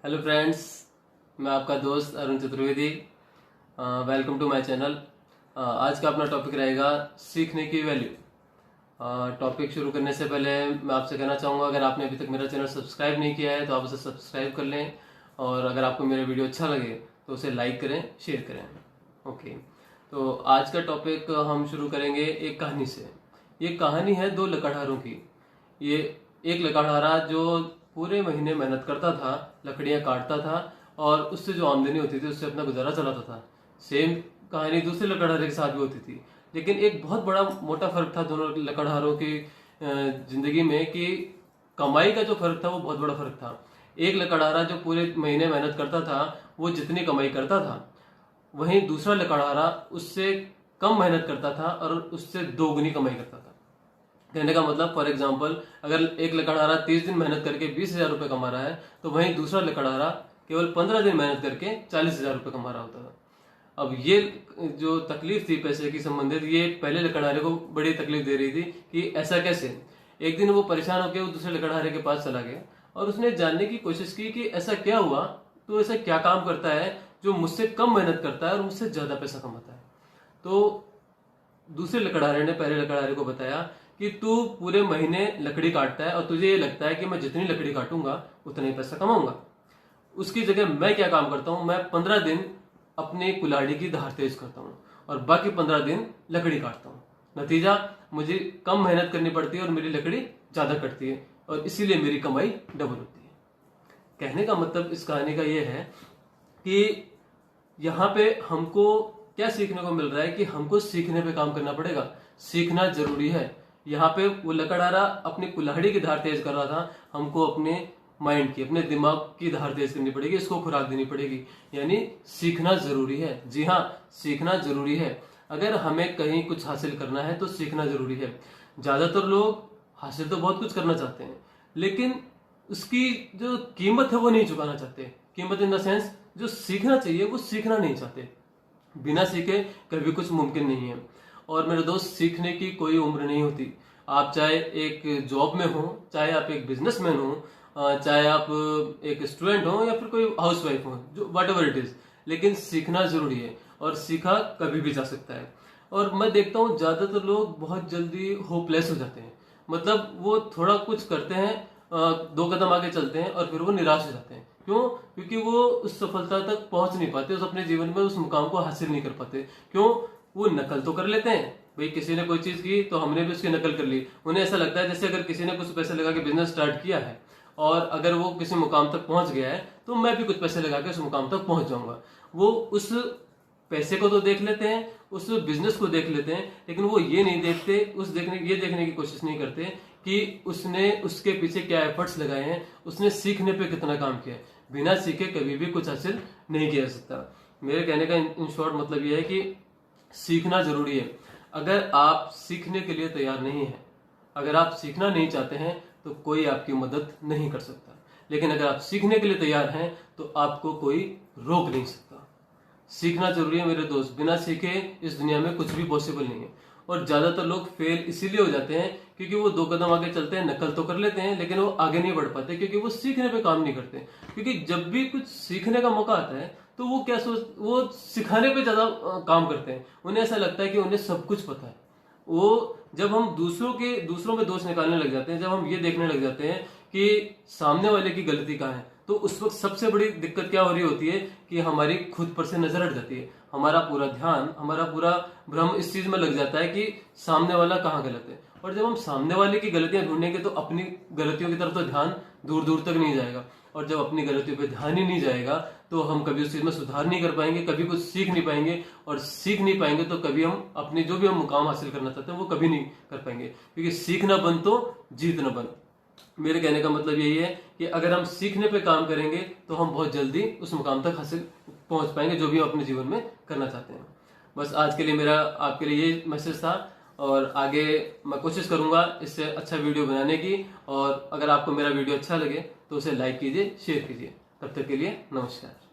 Hello friends, मैं आपका दोस्त Arun Chaturvedi. Welcome to my channel. आज का अपना टॉपिक रहेगा सीखने की वैल्यू। टॉपिक शुरू करने से पहले मैं आपसे कहना चाहूँगा, अगर आपने अभी तक मेरा चैनल सब्सक्राइब नहीं किया है तो आप उसे सब्सक्राइब कर लें, और अगर आपको मेरा वीडियो अच्छा लगे तो उसे लाइक करें, शेयर करें। ओके, तो आज का टॉपिक हम शुरू करेंगे एक कहानी से। ये कहानी है दो लकड़हारों की। ये एक लकड़हारा जो पूरे महीने मेहनत करता था, लकड़ियां काटता था और उससे जो आमदनी होती थी उससे अपना गुजारा चलाता था। सेम कहानी दूसरे लकड़हारे के साथ भी होती थी, लेकिन एक बहुत बड़ा मोटा फर्क था दोनों लकड़हारों की जिंदगी में, कि कमाई का जो फर्क था वो बहुत बड़ा फर्क था। एक लकड़हारा जो पूरे महीने मेहनत करता था वो जितनी कमाई करता था, वहीं दूसरा लकड़हारा उससे कम मेहनत करता था और उससे दोगुनी कमाई करता था। कहने का मतलब, फॉर एग्जाम्पल, अगर एक लकड़हारा 30 दिन मेहनत करके 20,000 रुपये कमा रहा है तो वहीं दूसरा लकड़हारा केवल 15 दिन मेहनत करके 40,000 रुपये कमा रहा होता था। अब ये जो तकलीफ थी पैसे की संबंधित, ये पहले लकड़हारे को बड़ी तकलीफ दे रही थी कि ऐसा कैसे। एक दिन वो परेशान होकर वो दूसरे लकड़हारे के पास चला गया और उसने जानने की कोशिश की कि ऐसा क्या हुआ, तो ऐसा क्या काम करता है जो मुझसे कम मेहनत करता है और मुझसे ज्यादा पैसा कमाता है। तो दूसरे लकड़हारे ने पहले लकड़हारे को बताया कि तू पूरे महीने लकड़ी काटता है और तुझे ये लगता है कि मैं जितनी लकड़ी काटूंगा उतना ही पैसा कमाऊंगा। उसकी जगह मैं क्या काम करता हूं, मैं 15 दिन अपनी कुल्हाड़ी की धार तेज करता हूं और बाकी 15 दिन लकड़ी काटता हूं। नतीजा, मुझे कम मेहनत करनी पड़ती है और मेरी लकड़ी ज्यादा कटती है, और इसीलिए मेरी कमाई डबल होती है। कहने का मतलब इस कहानी का यह है कि यहाँ पे हमको क्या सीखने को मिल रहा है कि हमको सीखने पे काम करना पड़ेगा, सीखना जरूरी है। यहाँ पे वो लकड़हारा अपनी कुल्हाड़ी की धार तेज कर रहा था, हमको अपने माइंड की, अपने दिमाग की धार तेज करनी पड़ेगी, इसको खुराक देनी पड़ेगी। यानी सीखना जरूरी है। जी हाँ, सीखना जरूरी है। अगर हमें कहीं कुछ हासिल करना है तो सीखना जरूरी है। ज्यादातर लोग हासिल तो बहुत कुछ करना चाहते हैं, लेकिन उसकी जो कीमत है वो नहीं चुकाना चाहते। कीमत इन द सेंस, जो सीखना चाहिए वो सीखना नहीं चाहते। बिना सीखे कभी कुछ मुमकिन नहीं है। और मेरे दोस्त, सीखने की कोई उम्र नहीं होती। आप चाहे एक जॉब में हो, चाहे आप एक बिजनेसमैन हो, चाहे आप एक स्टूडेंट हो या फिर कोई हाउसवाइफ हो, जो वट एवर इट इज, लेकिन सीखना जरूरी है और सीखा कभी भी जा सकता है। और मैं देखता हूँ ज्यादातर लोग बहुत जल्दी होपलेस हो जाते हैं। मतलब वो थोड़ा कुछ करते हैं, 2 कदम आगे चलते हैं और फिर वो निराश हो जाते हैं। क्यों? क्योंकि वो उस सफलता तक पहुंच नहीं पाते, उस अपने जीवन में उस मुकाम को हासिल नहीं कर पाते। क्यों? वो नकल तो कर लेते हैं। भाई, किसी ने कोई चीज की तो हमने भी उसकी नकल कर ली। उन्हें ऐसा लगता है जैसे अगर किसी ने कुछ पैसे लगा के बिजनेस स्टार्ट किया है और अगर वो किसी मुकाम तक पहुंच गया है तो मैं भी कुछ पैसे लगा के उस मुकाम तक पहुंच जाऊंगा। वो उस पैसे को तो देख लेते हैं, उस बिजनेस को देख लेते हैं, लेकिन वो ये नहीं देखते, ये देखने की कोशिश नहीं करते कि उसने उसके पीछे क्या एफर्ट्स लगाए हैं, उसने सीखने पे कितना काम किया है। बिना सीखे कभी भी कुछ हासिल नहीं किया जा सकता। मेरे कहने का इन शॉर्ट मतलब यह है कि सीखना जरूरी है। अगर आप सीखने के लिए तैयार नहीं है, अगर आप सीखना नहीं चाहते हैं तो कोई आपकी मदद नहीं कर सकता। लेकिन अगर आप सीखने के लिए तैयार हैं तो आपको कोई रोक नहीं सकता। सीखना जरूरी है मेरे दोस्त। बिना सीखे इस दुनिया में कुछ भी पॉसिबल नहीं है। और ज्यादातर लोग फेल इसीलिए हो जाते हैं क्योंकि वो 2 कदम आगे चलते हैं, नकल तो कर लेते हैं, लेकिन वो आगे नहीं बढ़ पाते क्योंकि वो सीखने पे काम नहीं करते। क्योंकि जब भी कुछ सीखने का मौका आता है तो वो सिखाने पे ज्यादा काम करते हैं। उन्हें ऐसा लगता है कि उन्हें सब कुछ पता है। वो जब हम दूसरों में दोष निकालने लग जाते हैं, जब हम ये देखने लग जाते हैं कि सामने वाले की गलती कहाँ है, तो उस वक्त सबसे बड़ी दिक्कत क्या हो रही होती है कि हमारी खुद पर से नजर हट जाती है। हमारा पूरा ध्यान, हमारा पूरा भ्रम इस चीज में लग जाता है कि सामने वाला कहाँ गलत है। और जब हम सामने वाले की गलतियां ढूंढेंगे तो अपनी गलतियों की तरफ तो ध्यान दूर दूर तक नहीं जाएगा। और जब अपनी गलतियों पे ध्यान ही नहीं जाएगा तो हम कभी उस चीज में सुधार नहीं कर पाएंगे, कभी कुछ सीख नहीं पाएंगे। और सीख नहीं पाएंगे तो कभी हम अपने जो भी हम मुकाम हासिल करना चाहते हैं वो कभी नहीं कर पाएंगे। क्योंकि सीखना बंद तो जीतना बंद। मेरे कहने का मतलब यही है कि अगर हम सीखने पे काम करेंगे तो हम बहुत जल्दी उस मुकाम तक हासिल पहुंच पाएंगे जो भी हम अपने जीवन में करना चाहते हैं। बस आज के लिए मेरा आपके लिए ये मैसेज था, और आगे मैं कोशिश करूंगा इससे अच्छा वीडियो बनाने की। और अगर आपको मेरा वीडियो अच्छा लगे तो उसे लाइक कीजिए, शेयर कीजिए। तब तक के लिए नमस्कार।